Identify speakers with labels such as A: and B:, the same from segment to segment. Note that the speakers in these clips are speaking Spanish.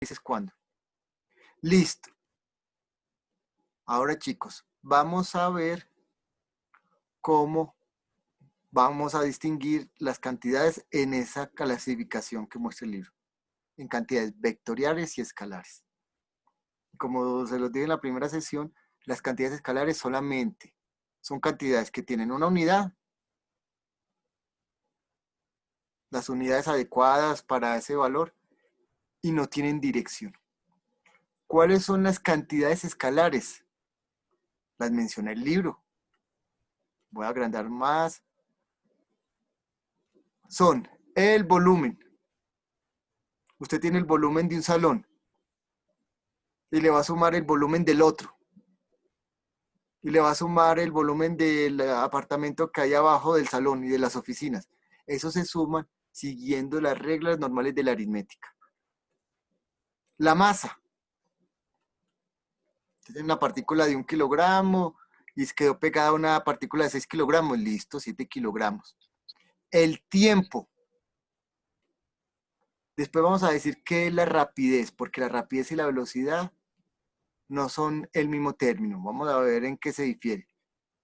A: dices cuándo. Listo. Ahora, chicos, vamos a ver cómo vamos a distinguir las cantidades en esa clasificación que muestra el libro, en cantidades vectoriales y escalares. Como se los dije en la primera sesión, las cantidades escalares solamente son cantidades que tienen una unidad, las unidades adecuadas para ese valor, y no tienen dirección. ¿Cuáles son las cantidades escalares? Las menciona el libro. Voy a agrandar más. Son el volumen. Usted tiene el volumen de un salón y le va a sumar el volumen del otro. Y le va a sumar el volumen del apartamento que hay abajo del salón y de las oficinas. Eso se suman siguiendo las reglas normales de la aritmética. La masa. Tiene una partícula de 1 kilogramo y quedó pegada una partícula de 6 kilogramos. Listo, 7 kilogramos. El tiempo. Después vamos a decir qué es la rapidez, porque la rapidez y la velocidad no son el mismo término. Vamos a ver en qué se difiere.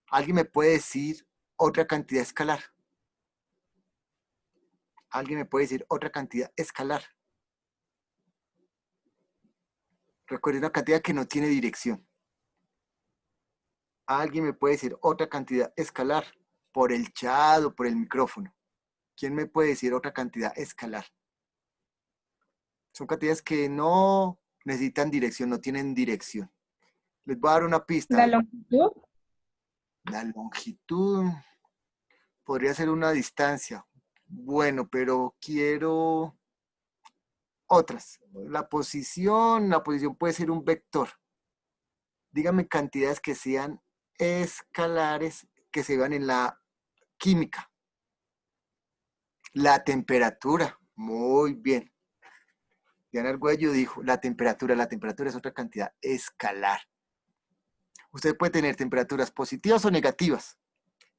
A: ¿Alguien me puede decir otra cantidad escalar? ¿Alguien me puede decir otra cantidad escalar? Recuerden, una cantidad que no tiene dirección. ¿Alguien me puede decir otra cantidad escalar? Por el chat o por el micrófono. ¿Quién me puede decir otra cantidad escalar? Son cantidades que no necesitan dirección, no tienen dirección. Les voy a dar una pista.
B: La longitud.
A: La longitud podría ser una distancia. Bueno, pero quiero otras. La posición puede ser un vector. Dígame cantidades que sean escalares, que se vean en la química. La temperatura. Muy bien. Diana Argüello dijo, la temperatura es otra cantidad escalar. Usted puede tener temperaturas positivas o negativas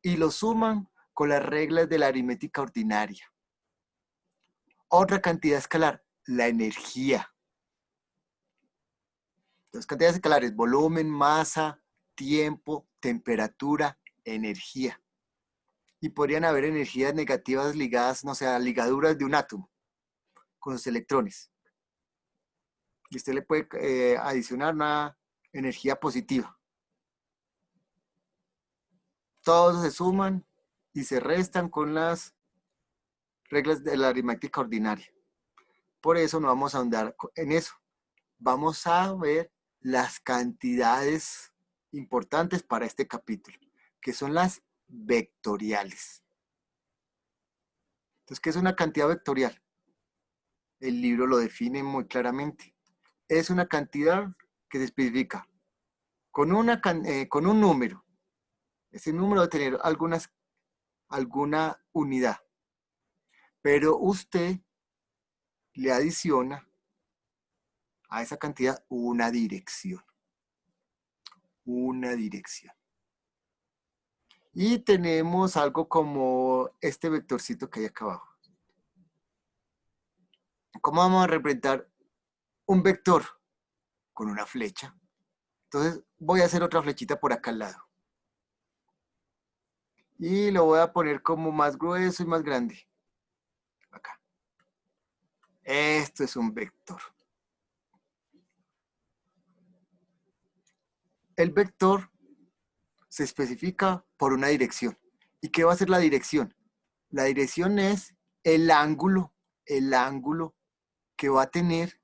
A: y lo suman con las reglas de la aritmética ordinaria. Otra cantidad escalar, la energía. Las cantidades escalares, volumen, masa, tiempo, temperatura, energía. Y podrían haber energías negativas ligadas, no sé, a ligaduras de un átomo con sus electrones. Y usted le puede adicionar una energía positiva. Todos se suman y se restan con las reglas de la aritmética ordinaria. Por eso no vamos a ahondar en eso. Vamos a ver las cantidades importantes para este capítulo, que son las vectoriales. Entonces, ¿qué es una cantidad vectorial? El libro lo define muy claramente. Es una cantidad que se especifica con un número. Ese número debe tener alguna unidad. Pero usted le adiciona a esa cantidad una dirección. Una dirección. Y tenemos algo como este vectorcito que hay acá abajo. ¿Cómo vamos a representar un vector? Con una flecha. Entonces voy a hacer otra flechita por acá al lado. Y lo voy a poner como más grueso y más grande. Acá. Esto es un vector. El vector se especifica por una dirección. ¿Y qué va a ser la dirección? La dirección es el ángulo que va a tener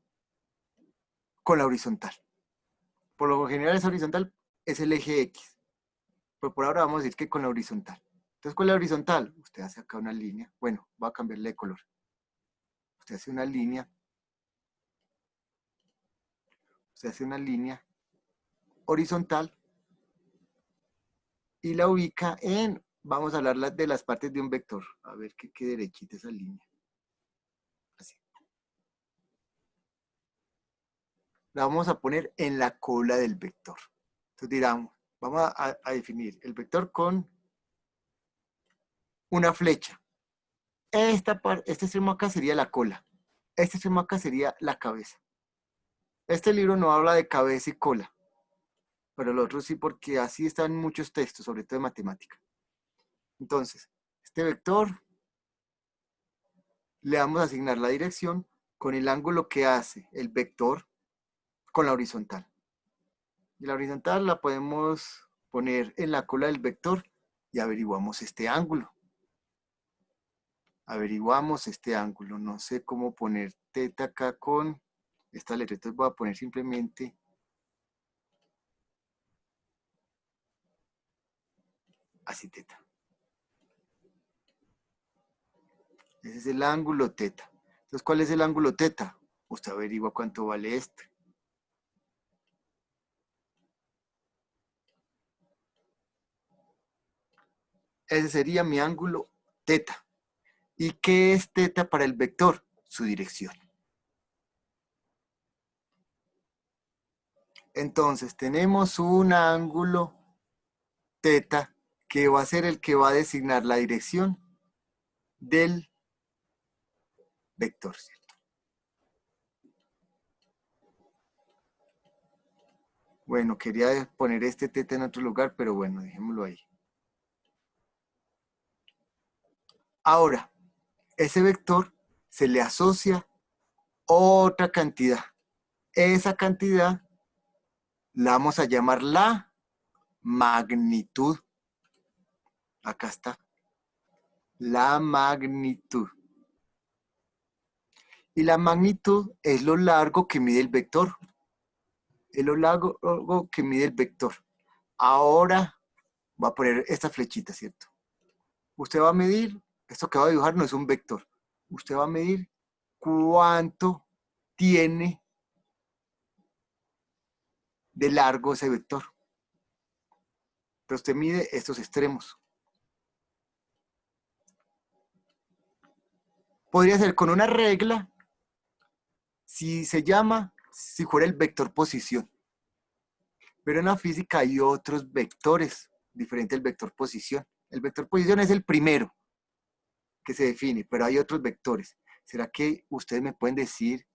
A: con la horizontal. Por lo general es horizontal, es el eje X. Pero por ahora vamos a decir que con la horizontal. Entonces con la horizontal, usted hace acá una línea. Bueno, voy a cambiarle de color. Usted hace una línea. Usted hace una línea horizontal y la ubica en, vamos a hablar de las partes de un vector. A ver que quede derechita esa línea. Así. La vamos a poner en la cola del vector. Entonces dirán, vamos a definir el vector con una flecha. Este extremo acá sería la cola. Este extremo acá sería la cabeza. Este libro no habla de cabeza y cola, pero el otro sí, porque así están muchos textos, sobre todo de matemática. Entonces, este vector le vamos a asignar la dirección con el ángulo que hace el vector con la horizontal. Y la horizontal la podemos poner en la cola del vector y averiguamos este ángulo. Averiguamos este ángulo. No sé cómo poner teta acá con esta letra. Entonces voy a poner simplemente así teta. Ese es el ángulo teta. Entonces, ¿cuál es el ángulo teta? Usted averigua cuánto vale este. Ese sería mi ángulo teta. ¿Y qué es teta para el vector? Su dirección. Entonces, tenemos un ángulo teta que va a ser el que va a designar la dirección del vector, ¿cierto? Bueno, quería poner este teta en otro lugar, pero bueno, dejémoslo ahí. Ahora, ese vector se le asocia otra cantidad. Esa cantidad la vamos a llamar la magnitud. Acá está. La magnitud. Y la magnitud es lo largo que mide el vector. Es lo largo que mide el vector. Ahora voy a poner esta flechita, ¿cierto? Usted va a medir, esto que va a dibujar no es un vector. Usted va a medir cuánto tiene de largo ese vector. Entonces usted mide estos extremos. Podría ser con una regla si si fuera el vector posición. Pero en la física hay otros vectores, diferente al vector posición. El vector posición es el primero que se define, pero hay otros vectores. ¿Será que ustedes me pueden decir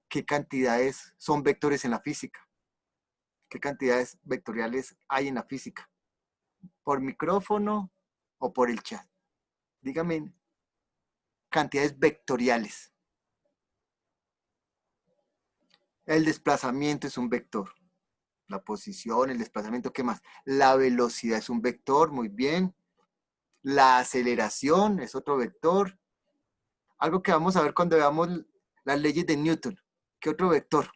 A: qué cantidades son vectores en la física? ¿Qué cantidades vectoriales hay en la física? ¿Por micrófono o por el chat? Díganme cantidades vectoriales. El desplazamiento es un vector. La posición, el desplazamiento, ¿qué más? La velocidad es un vector, muy bien. La aceleración es otro vector. Algo que vamos a ver cuando veamos las leyes de Newton. ¿Qué otro vector?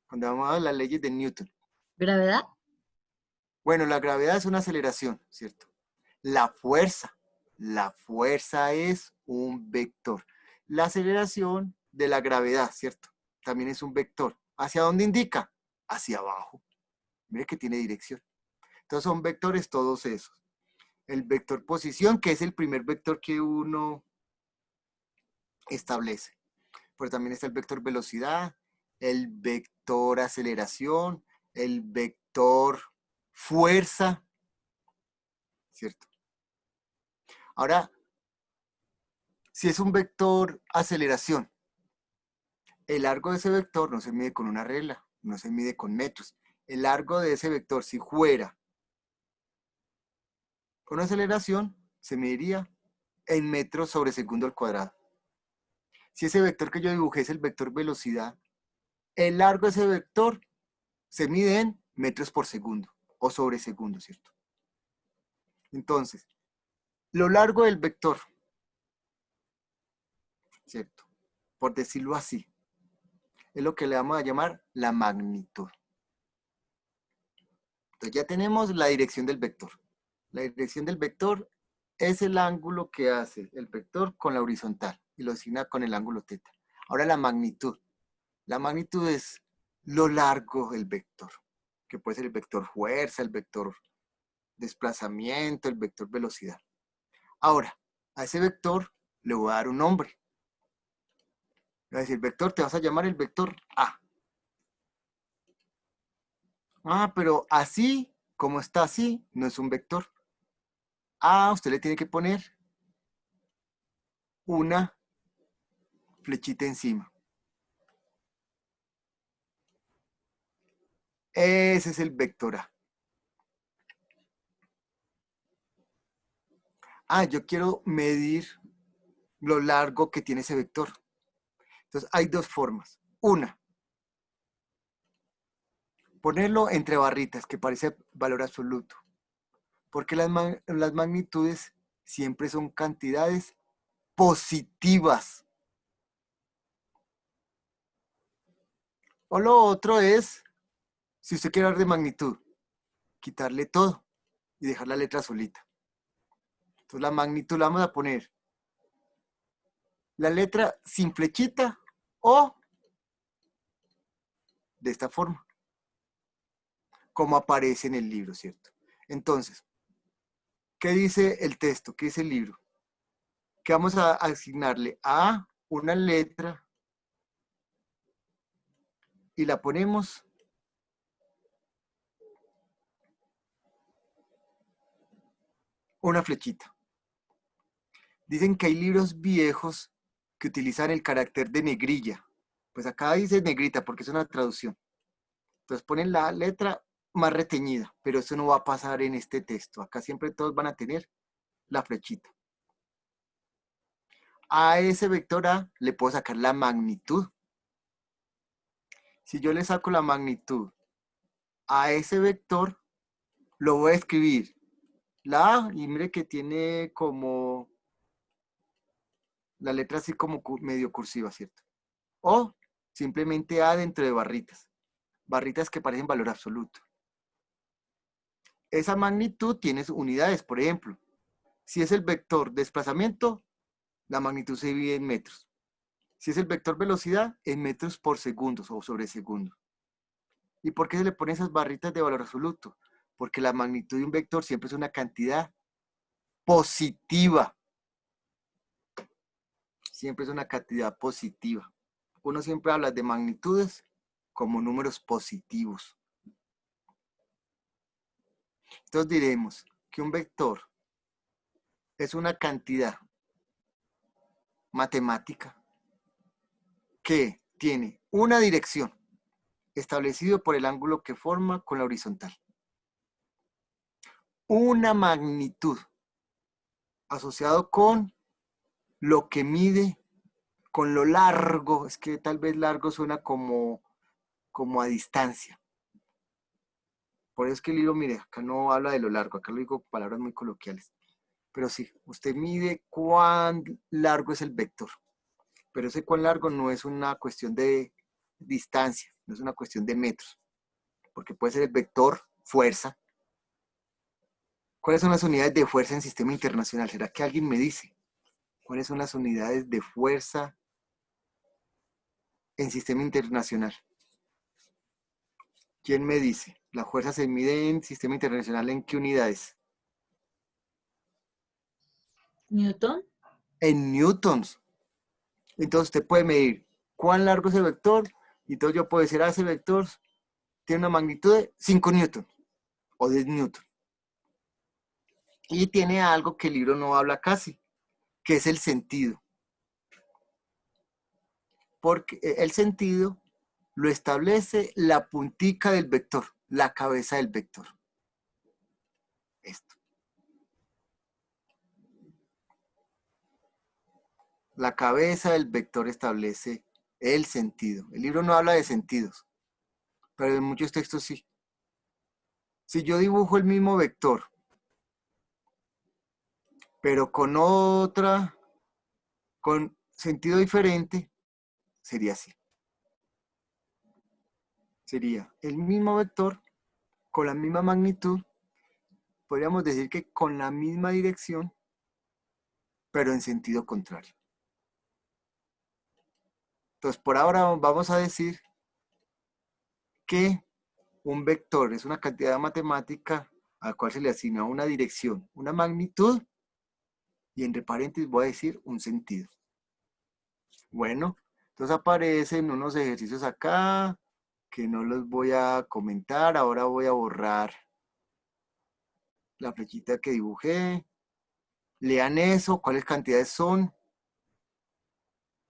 A: Cuando vamos a ver las leyes de Newton.
B: ¿Gravedad?
A: Bueno, la gravedad es una aceleración, ¿cierto? La fuerza es un vector. La aceleración de la gravedad, ¿cierto? También es un vector. ¿Hacia dónde indica? Hacia abajo. Mire que tiene dirección. Entonces son vectores todos esos. El vector posición, que es el primer vector que uno establece. Pero también está el vector velocidad, el vector aceleración, el vector fuerza, ¿cierto? Ahora, si es un vector aceleración, el largo de ese vector no se mide con una regla, no se mide con metros. El largo de ese vector, si fuera con aceleración, se mediría en metros sobre segundo al cuadrado. Si ese vector que yo dibujé es el vector velocidad, el largo de ese vector se mide en metros por segundo o sobre segundo, ¿cierto? Entonces, lo largo del vector, ¿cierto? Por decirlo así, es lo que le vamos a llamar la magnitud. Entonces ya tenemos la dirección del vector. La dirección del vector es el ángulo que hace el vector con la horizontal y lo asigna con el ángulo teta. Ahora la magnitud. La magnitud es lo largo del vector, que puede ser el vector fuerza, el vector desplazamiento, el vector velocidad. Ahora, a ese vector le voy a dar un nombre. Le voy a decir, vector, te vas a llamar el vector A. Ah, pero así, como está así, no es un vector. A, usted le tiene que poner una flechita encima. Ese es el vector A. Ah, yo quiero medir lo largo que tiene ese vector. Entonces, hay dos formas. Una, ponerlo entre barritas, que parece valor absoluto. Porque las magnitudes siempre son cantidades positivas. O lo otro es, si usted quiere hablar de magnitud, quitarle todo y dejar la letra solita. Entonces la magnitud la vamos a poner la letra sin flechita o de esta forma, como aparece en el libro, ¿cierto? Entonces, ¿qué dice el texto? ¿Qué dice el libro? Que vamos a asignarle a una letra y la ponemos una flechita. Dicen que hay libros viejos que utilizan el carácter de negrilla. Pues acá dice negrita porque es una traducción. Entonces ponen la letra más reteñida, pero eso no va a pasar en este texto. Acá siempre todos van a tener la flechita. A ese vector A le puedo sacar la magnitud. Si yo le saco la magnitud a ese vector, lo voy a escribir la A, y mire que tiene como la letra así como medio cursiva, ¿cierto? O simplemente A dentro de barritas. Barritas que parecen valor absoluto. Esa magnitud tiene unidades, por ejemplo. Si es el vector desplazamiento, la magnitud se divide en metros. Si es el vector velocidad, en metros por segundos o sobre segundo. ¿Y por qué se le ponen esas barritas de valor absoluto? Porque la magnitud de un vector siempre es una cantidad positiva. Siempre es una cantidad positiva. Uno siempre habla de magnitudes como números positivos. Entonces diremos que un vector es una cantidad matemática que tiene una dirección establecido por el ángulo que forma con la horizontal. Una magnitud asociado con lo que mide, con lo largo, es que tal vez largo suena como a distancia. Por eso es que el libro, mire, acá no habla de lo largo, acá lo digo palabras muy coloquiales. Pero sí, usted mide cuán largo es el vector. Pero ese cuán largo no es una cuestión de distancia, no es una cuestión de metros, porque puede ser el vector fuerza. ¿Cuáles son las unidades de fuerza en sistema internacional? ¿Será que alguien me dice? ¿Cuáles son las unidades de fuerza en sistema internacional? ¿Quién me dice? ¿La fuerza se mide en sistema internacional en qué unidades?
B: Newton.
A: En newtons. Entonces usted puede medir cuán largo es el vector y entonces yo puedo decir, ese vector tiene una magnitud de 5 newtons o 10 newtons. Y tiene algo que el libro no habla casi, que es el sentido. Porque el sentido lo establece la puntica del vector, la cabeza del vector. Esto. La cabeza del vector establece el sentido. El libro no habla de sentidos, pero en muchos textos sí. Si yo dibujo el mismo vector, pero con sentido diferente, sería así. Sería el mismo vector con la misma magnitud, podríamos decir que con la misma dirección, pero en sentido contrario. Entonces, por ahora vamos a decir que un vector es una cantidad matemática a la cual se le asigna una dirección, una magnitud, y entre paréntesis voy a decir un sentido. Bueno, entonces aparecen unos ejercicios acá que no los voy a comentar. Ahora voy a borrar la flechita que dibujé. Lean eso, cuáles cantidades son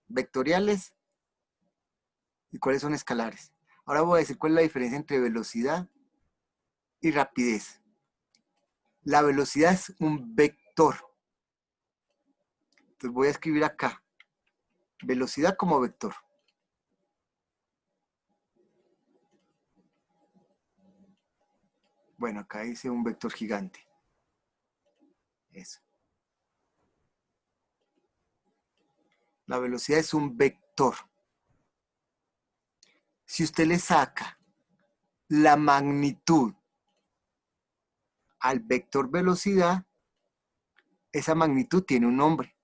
A: vectoriales y cuáles son escalares. Ahora voy a decir cuál es la diferencia entre velocidad y rapidez. La velocidad es un vector. Entonces voy a escribir acá, velocidad como vector. Bueno, acá hice un vector gigante. Eso. La velocidad es un vector. Si usted le saca la magnitud al vector velocidad, esa magnitud tiene un nombre.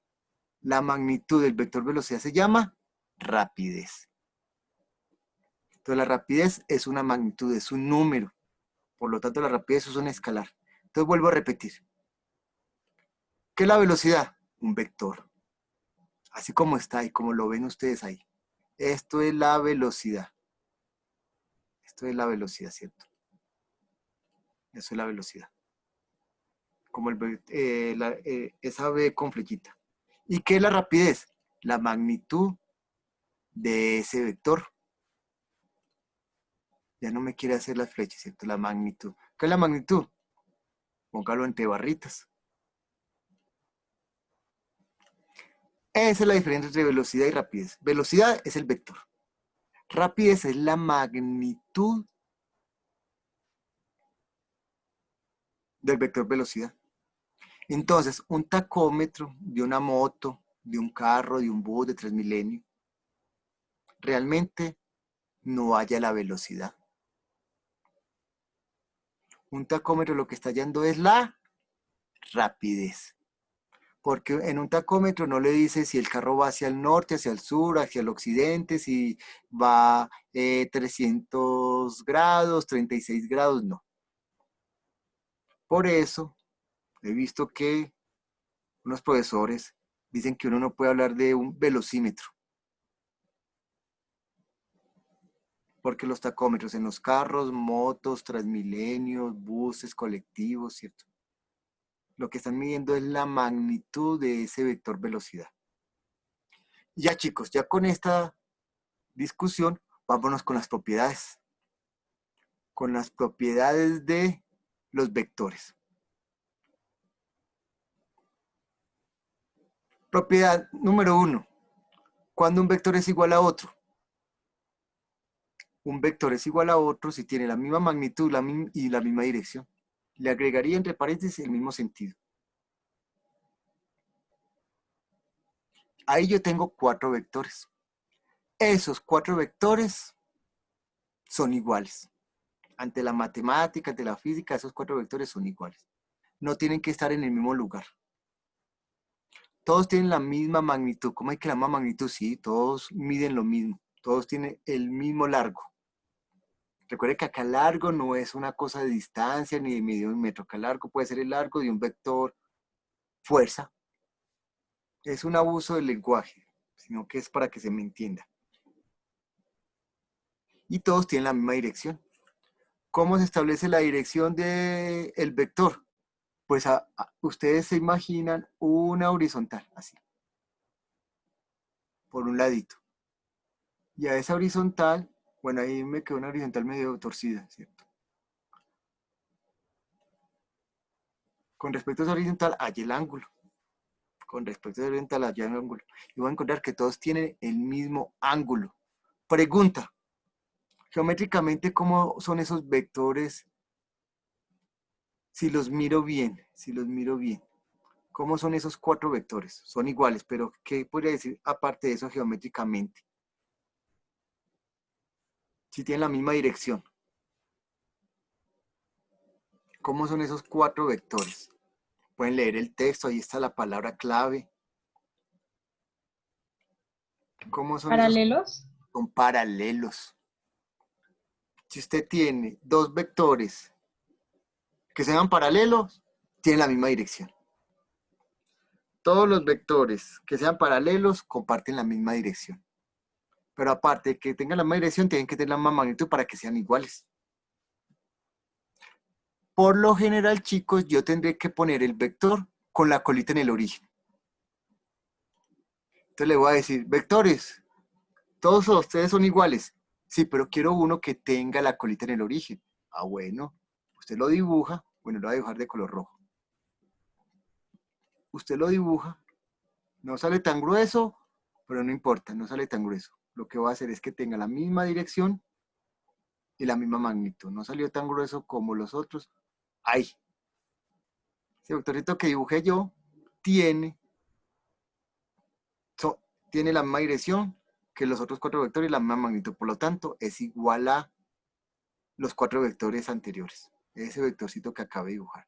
A: La magnitud del vector velocidad se llama rapidez. Entonces la rapidez es una magnitud, es un número. Por lo tanto la rapidez es un escalar. Entonces vuelvo a repetir. ¿Qué es la velocidad? Un vector. Así como está y como lo ven ustedes ahí. Esto es la velocidad. Esto es la velocidad, ¿cierto? Eso es la velocidad. Como esa V con flechita. ¿Y qué es la rapidez? La magnitud de ese vector. Ya no me quiere hacer las flechas, ¿cierto? La magnitud. ¿Qué es la magnitud? Póngalo entre barritas. Esa es la diferencia entre velocidad y rapidez. Velocidad es el vector. Rapidez es la magnitud del vector velocidad. Entonces, un tacómetro de una moto, de un carro, de un bus de Transmilenio, realmente no halla la velocidad. Un tacómetro lo que está hallando es la rapidez. Porque en un tacómetro no le dice si el carro va hacia el norte, hacia el sur, hacia el occidente, si va 300 grados, 36 grados, no. Por eso he visto que unos profesores dicen que uno no puede hablar de un velocímetro. Porque los tacómetros en los carros, motos, transmilenios, buses, colectivos, ¿cierto? Lo que están midiendo es la magnitud de ese vector velocidad. Ya chicos, ya con esta discusión, vámonos con las propiedades. Con las propiedades de los vectores. Propiedad número 1. ¿Cuándo un vector es igual a otro? Un vector es igual a otro si tiene la misma magnitud y la misma dirección. Le agregaría entre paréntesis el mismo sentido. Ahí yo tengo 4 vectores. Esos 4 vectores son iguales. Ante la matemática, ante la física, esos 4 vectores son iguales. No tienen que estar en el mismo lugar. Todos tienen la misma magnitud. ¿Cómo hay que la misma magnitud? Sí, todos miden lo mismo. Todos tienen el mismo largo. Recuerde que acá largo no es una cosa de distancia ni de medio de un metro. Acá largo puede ser el largo de un vector fuerza. Es un abuso del lenguaje, sino que es para que se me entienda. Y todos tienen la misma dirección. ¿Cómo se establece la dirección del vector? Pues ustedes se imaginan una horizontal, así, por un ladito. Y a esa horizontal, bueno, ahí me quedó una horizontal medio torcida, ¿cierto? Con respecto a esa horizontal, hay el ángulo. Con respecto a esa horizontal, hay el ángulo. Y voy a encontrar que todos tienen el mismo ángulo. Pregunta, geométricamente, ¿cómo son esos vectores? Si los miro bien, ¿cómo son esos 4 vectores? Son iguales, pero ¿qué podría decir aparte de eso geométricamente? Si tienen la misma dirección. ¿Cómo son esos 4 vectores? Pueden leer el texto, ahí está la palabra clave. ¿Cómo son esos?
B: ¿Paralelos?
A: Son paralelos. Si usted tiene 2 vectores que sean paralelos, tienen la misma dirección. Todos los vectores que sean paralelos comparten la misma dirección. Pero aparte de que tengan la misma dirección, tienen que tener la misma magnitud para que sean iguales. Por lo general, chicos, yo tendré que poner el vector con la colita en el origen. Entonces le voy a decir, vectores, todos ustedes son iguales. Sí, pero quiero uno que tenga la colita en el origen. Ah, bueno, usted lo dibuja, bueno, lo va a dibujar de color rojo. Usted lo dibuja, no sale tan grueso, pero no importa, no sale tan grueso. Lo que va a hacer es que tenga la misma dirección y la misma magnitud. No salió tan grueso como los otros. Ahí. Ese vectorcito que dibujé yo tiene, tiene la misma dirección que los otros 4 vectores y la misma magnitud. Por lo tanto, es igual a los 4 vectores anteriores. Ese vectorcito que acabo de dibujar.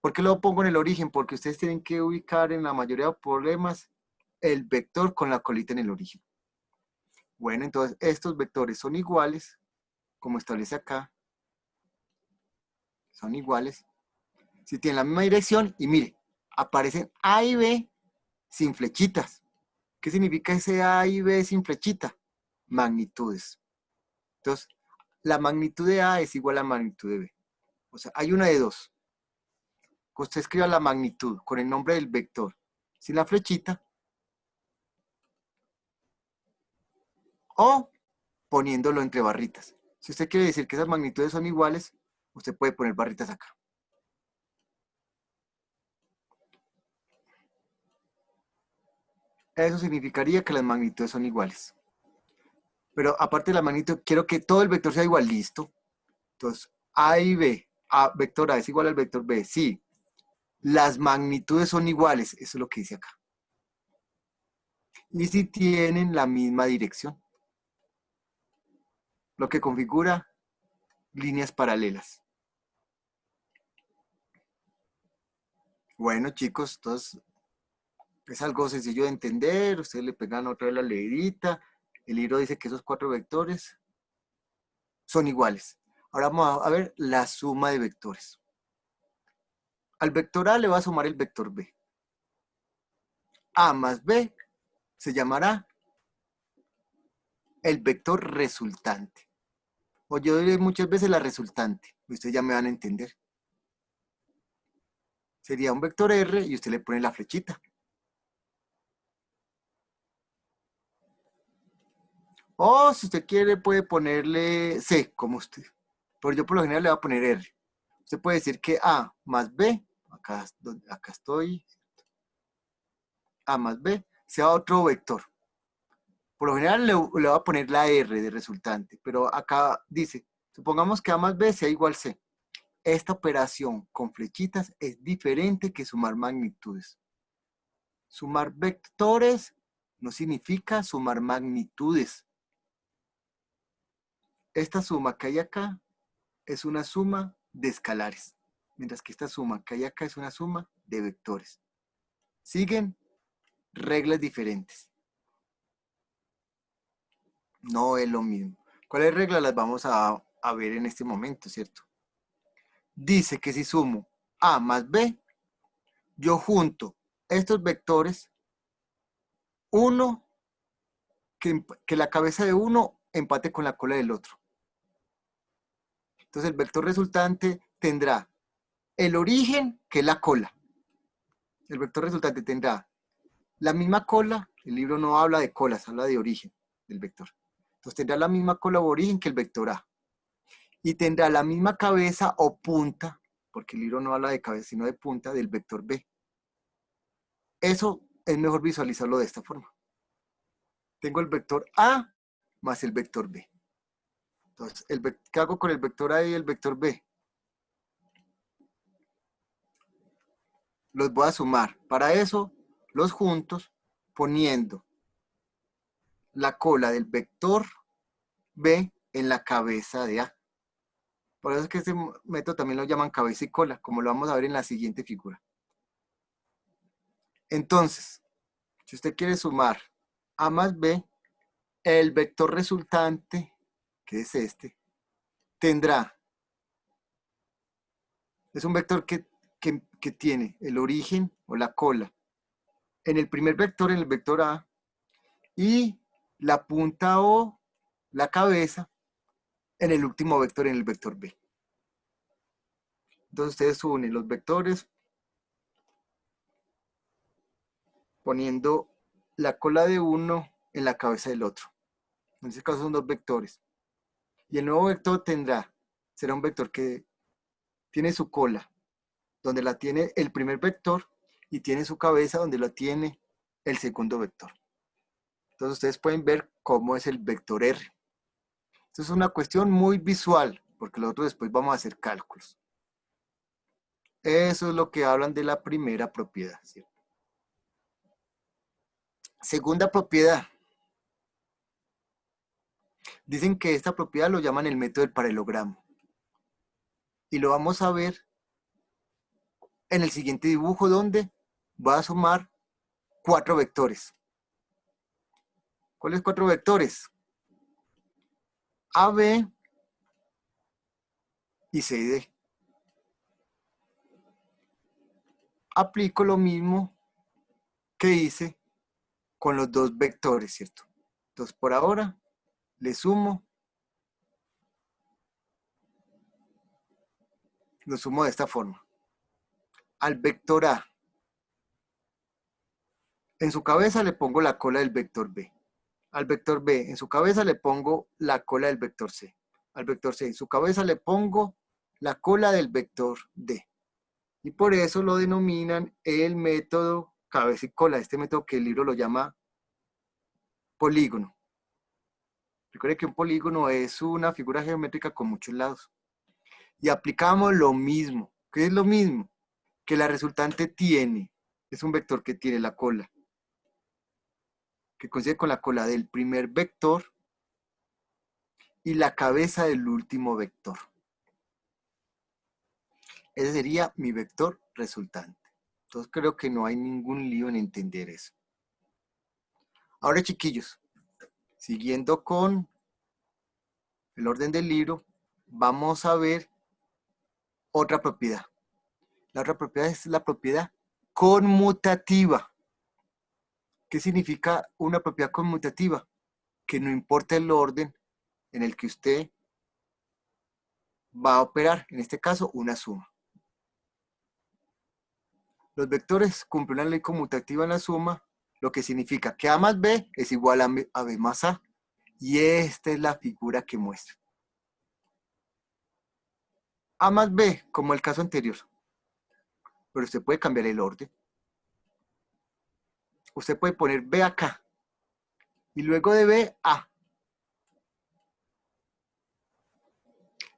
A: ¿Por qué lo pongo en el origen? Porque ustedes tienen que ubicar en la mayoría de problemas el vector con la colita en el origen. Bueno, entonces estos vectores son iguales, como establece acá, son iguales. Si tienen la misma dirección, y mire, aparecen A y B sin flechitas. ¿Qué significa ese A y B sin flechita? Magnitudes. Entonces, la magnitud de A es igual a la magnitud de B. O sea, hay una de dos. Que usted escriba la magnitud con el nombre del vector sin la flechita, o poniéndolo entre barritas. Si usted quiere decir que esas magnitudes son iguales, usted puede poner barritas acá. Eso significaría que las magnitudes son iguales. Pero aparte de la magnitud, quiero que todo el vector sea igual. Listo. Entonces, A y B. Vector A es igual al vector B. Sí. Las magnitudes son iguales. Eso es lo que dice acá. Y si tienen la misma dirección. Lo que configura líneas paralelas. Bueno, chicos, entonces es algo sencillo de entender. Ustedes le pegan otra vez la leidita. El libro dice que esos 4 vectores son iguales. Ahora vamos a ver la suma de vectores. Al vector A le va a sumar el vector B. A más B se llamará el vector resultante. O yo diré muchas veces la resultante. Ustedes ya me van a entender. Sería un vector R y usted le pone la flechita. O si usted quiere puede ponerle C, como usted. Pero yo por lo general le voy a poner R. Usted puede decir que A más B, acá estoy, A más B, sea otro vector. Por lo general le voy a poner la R de resultante, pero acá dice, supongamos que A más B sea igual C. Esta operación con flechitas es diferente que sumar magnitudes. Sumar vectores no significa sumar magnitudes. Esta suma que hay acá es una suma de escalares, mientras que esta suma que hay acá es una suma de vectores. Siguen reglas diferentes. No es lo mismo. ¿Cuáles reglas las vamos a ver en este momento, cierto? Dice que si sumo A más B, yo junto estos vectores, uno, que la cabeza de uno empate con la cola del otro. Entonces el vector resultante tendrá el origen, que es la cola. El vector resultante tendrá la misma cola, el libro no habla de colas, habla de origen del vector. Entonces tendrá la misma cola o origen que el vector A. Y tendrá la misma cabeza o punta, porque el libro no habla de cabeza, sino de punta, del vector B. Eso es mejor visualizarlo de esta forma. Tengo el vector A más el vector B. Entonces, ¿qué hago con el vector A y el vector B? Los voy a sumar. Para eso, los juntos, poniendo la cola del vector B en la cabeza de A. Por eso es que este método también lo llaman cabeza y cola, como lo vamos a ver en la siguiente figura. Entonces, si usted quiere sumar A más B, el vector resultante, que es este, tendrá, es un vector que tiene el origen o la cola en el primer vector, en el vector A, y la punta o la cabeza en el último vector, en el vector B. Entonces ustedes unen los vectores poniendo la cola de uno en la cabeza del otro. En este caso son 2 vectores. Y el nuevo vector será un vector que tiene su cola, donde la tiene el primer vector, y tiene su cabeza, donde la tiene el segundo vector. Entonces ustedes pueden ver cómo es el vector R. Esto es una cuestión muy visual, porque nosotros después vamos a hacer cálculos. Eso es lo que hablan de la primera propiedad, ¿cierto? Segunda propiedad. Dicen que esta propiedad lo llaman el método del paralelogramo. Y lo vamos a ver en el siguiente dibujo, donde va a sumar 4 vectores. ¿Cuáles 4 vectores? AB y CD. Aplico lo mismo que hice con los 2 vectores, ¿cierto? Entonces, por ahora, le sumo. Lo sumo de esta forma. Al vector A, en su cabeza le pongo la cola del vector B. Al vector B, en su cabeza le pongo la cola del vector C. Al vector C, en su cabeza le pongo la cola del vector D. Y por eso lo denominan el método cabeza y cola, este método que el libro lo llama polígono. Recuerden que un polígono es una figura geométrica con muchos lados. Y aplicamos lo mismo. ¿Qué es lo mismo? Que la resultante es un vector que tiene la cola, que coincide con la cola del primer vector y la cabeza del último vector. Ese sería mi vector resultante. Entonces creo que no hay ningún lío en entender eso. Ahora, chiquillos, siguiendo con el orden del libro, vamos a ver otra propiedad. La otra propiedad es la propiedad conmutativa. ¿Qué significa una propiedad conmutativa? Que no importa el orden en el que usted va a operar, en este caso, una suma. Los vectores cumplen una ley conmutativa en la suma, lo que significa que A más B es igual a B más A. Y esta es la figura que muestra. A más B, como el caso anterior. Pero usted puede cambiar el orden. Usted puede poner B acá. Y luego de B, A.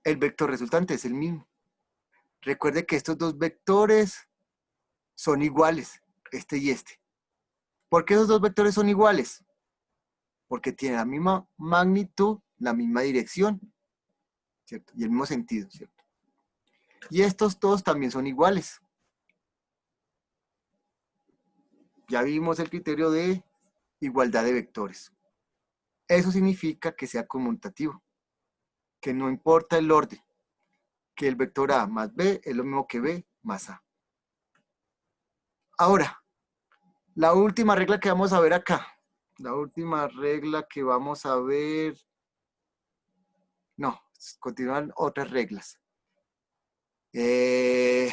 A: El vector resultante es el mismo. Recuerde que estos dos vectores son iguales, este y este. ¿Por qué esos dos vectores son iguales? Porque tienen la misma magnitud, la misma dirección, ¿cierto? Y el mismo sentido, ¿cierto? Y estos todos también son iguales. Ya vimos el criterio de igualdad de vectores. Eso significa que sea conmutativo, que no importa el orden, que el vector A más B es lo mismo que B más A. Ahora, la última regla que vamos a ver acá, la última regla que vamos a ver, no, continúan otras reglas. La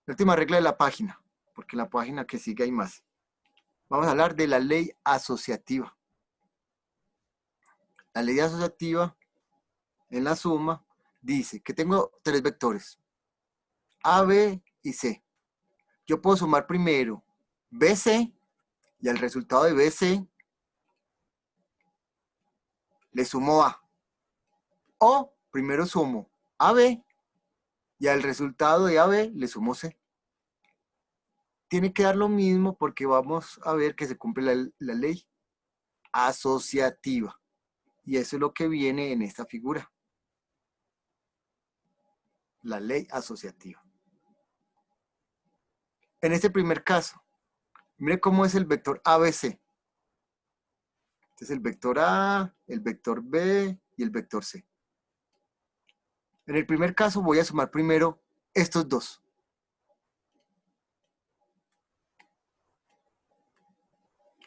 A: última regla de la página, porque en la página que sigue hay más. Vamos a hablar de la ley asociativa. La ley asociativa en la suma dice que tengo 3 vectores, A, B y C. Yo puedo sumar primero BC y al resultado de BC le sumo A. O primero sumo AB y al resultado de AB le sumo C. Tiene que dar lo mismo porque vamos a ver que se cumple la ley asociativa. Y eso es lo que viene en esta figura. La ley asociativa. En este primer caso, mire cómo es el vector ABC. Este es el vector A, el vector B y el vector C. En el primer caso voy a sumar primero estos dos.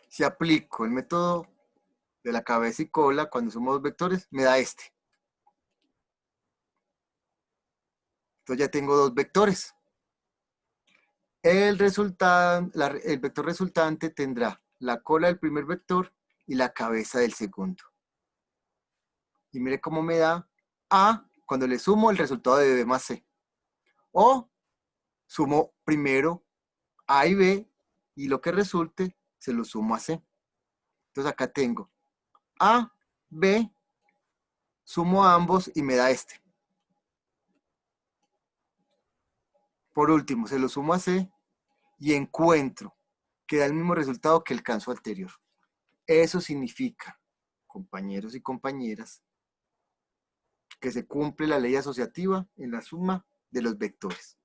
A: Si aplico el método de la cabeza y cola cuando sumo dos vectores, me da este. Entonces ya tengo dos vectores. El vector resultante tendrá la cola del primer vector y la cabeza del segundo. Y mire cómo me da A cuando le sumo el resultado de B más C. O sumo primero A y B y lo que resulte se lo sumo a C. Entonces acá tengo A, B, sumo a ambos y me da este. Por último, se lo sumo a C y encuentro que da el mismo resultado que el caso anterior. Eso significa, compañeros y compañeras, que se cumple la ley asociativa en la suma de los vectores.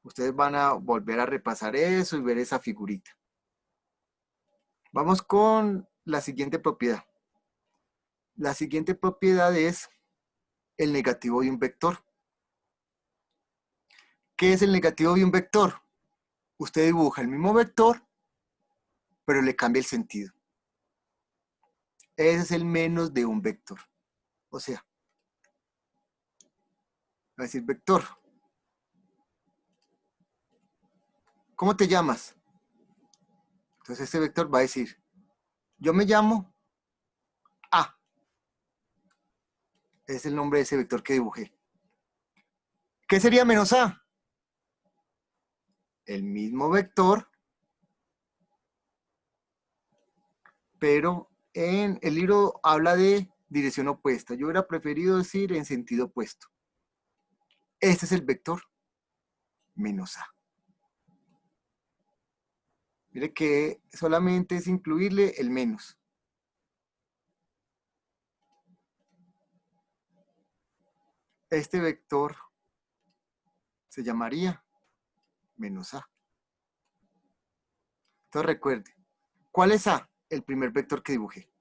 A: Ustedes van a volver a repasar eso y ver esa figurita. Vamos con la siguiente propiedad. La siguiente propiedad es el negativo de un vector. ¿Qué es el negativo de un vector? Usted dibuja el mismo vector, pero le cambia el sentido. Ese es el menos de un vector. O sea, va a decir vector. ¿Cómo te llamas? Entonces este vector va a decir, yo me llamo A. Es el nombre de ese vector que dibujé. ¿Qué sería menos A? El mismo vector, pero en el libro habla de dirección opuesta. Yo hubiera preferido decir en sentido opuesto. Este es el vector menos A. Mire que solamente es incluirle el menos. Este vector se llamaría menos A. Entonces recuerde, ¿cuál es A? El primer vector que dibujé.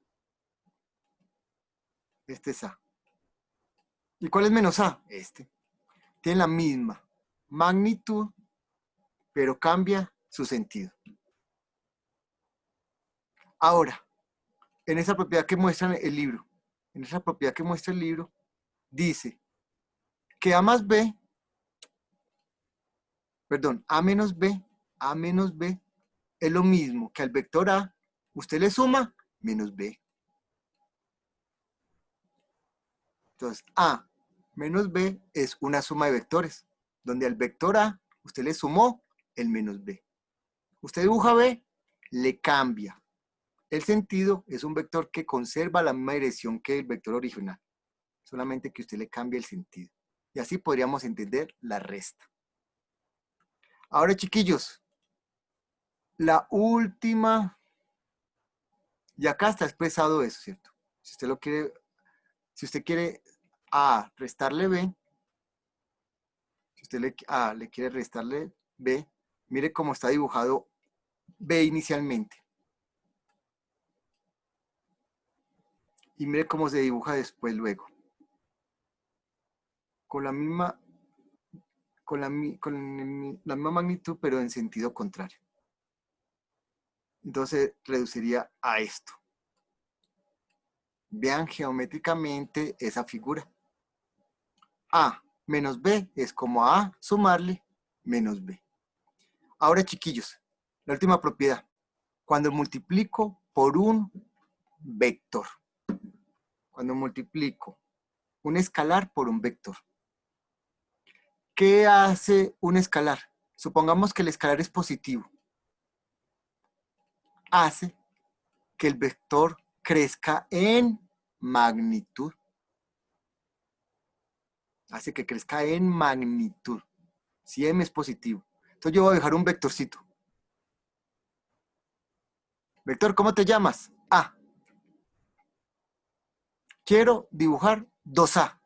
A: Este es A. ¿Y cuál es menos A? Este. Tiene la misma magnitud, pero cambia su sentido. Ahora, en esa propiedad que muestra el libro, dice que A más B, perdón, A menos B es lo mismo que al vector A, usted le suma menos B. Entonces, A menos B es una suma de vectores, donde al vector A usted le sumó el menos B. Usted dibuja B, le cambia. El sentido es un vector que conserva la misma dirección que el vector original, solamente que usted le cambia el sentido. Y así podríamos entender la resta. Ahora, chiquillos, la última, y acá está expresado eso, ¿cierto? Si usted lo quiere, si usted quiere A restarle B, si usted le quiere restarle B, mire cómo está dibujado B inicialmente. Y mire cómo se dibuja después luego. Con la misma, con la misma magnitud, pero en sentido contrario. Entonces reduciría a esto. Vean geométricamente esa figura. A menos B es como a A sumarle menos B. Ahora, chiquillos, la última propiedad. Cuando multiplico por un vector. Cuando multiplico un escalar por un vector. ¿Qué hace un escalar? Supongamos que el escalar es positivo. Hace que el vector crezca en magnitud. Hace que crezca en magnitud. Si m es positivo. Entonces yo voy a dejar un vectorcito. Vector, ¿cómo te llamas? A. Quiero dibujar 2A.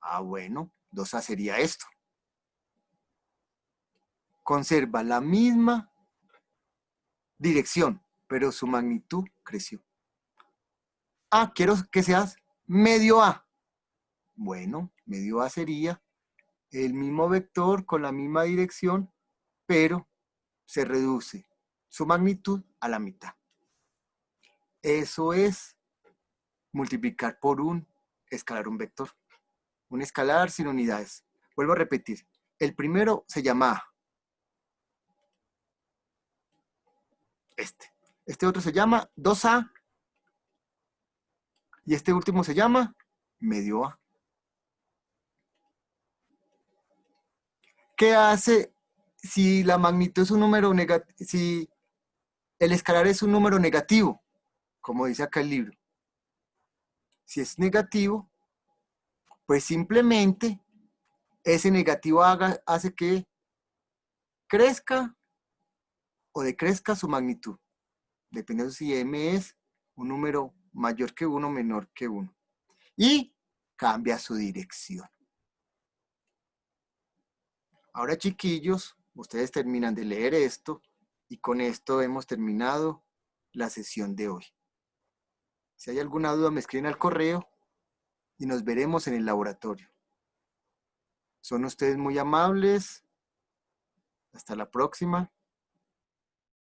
A: Ah, bueno, 2A sería esto. Conserva la misma dirección, pero su magnitud creció. A, quiero que seas medio A. Bueno, medio A sería el mismo vector con la misma dirección, pero se reduce su magnitud a la mitad. Eso es multiplicar por un escalar un vector. Un escalar sin unidades. Vuelvo a repetir. El primero se llama A. Este otro se llama 2A. Y este último se llama medio A. ¿Qué hace si la magnitud es un número negativo? Si el escalar es un número negativo, como dice acá el libro. Si es negativo, pues simplemente ese negativo hace que crezca o decrezca su magnitud, dependiendo si m es un número mayor que 1 o menor que 1. Y cambia su dirección. Ahora, chiquillos, ustedes terminan de leer esto y con esto hemos terminado la sesión de hoy. Si hay alguna duda, me escriben al correo y nos veremos en el laboratorio. Son ustedes muy amables. Hasta la próxima.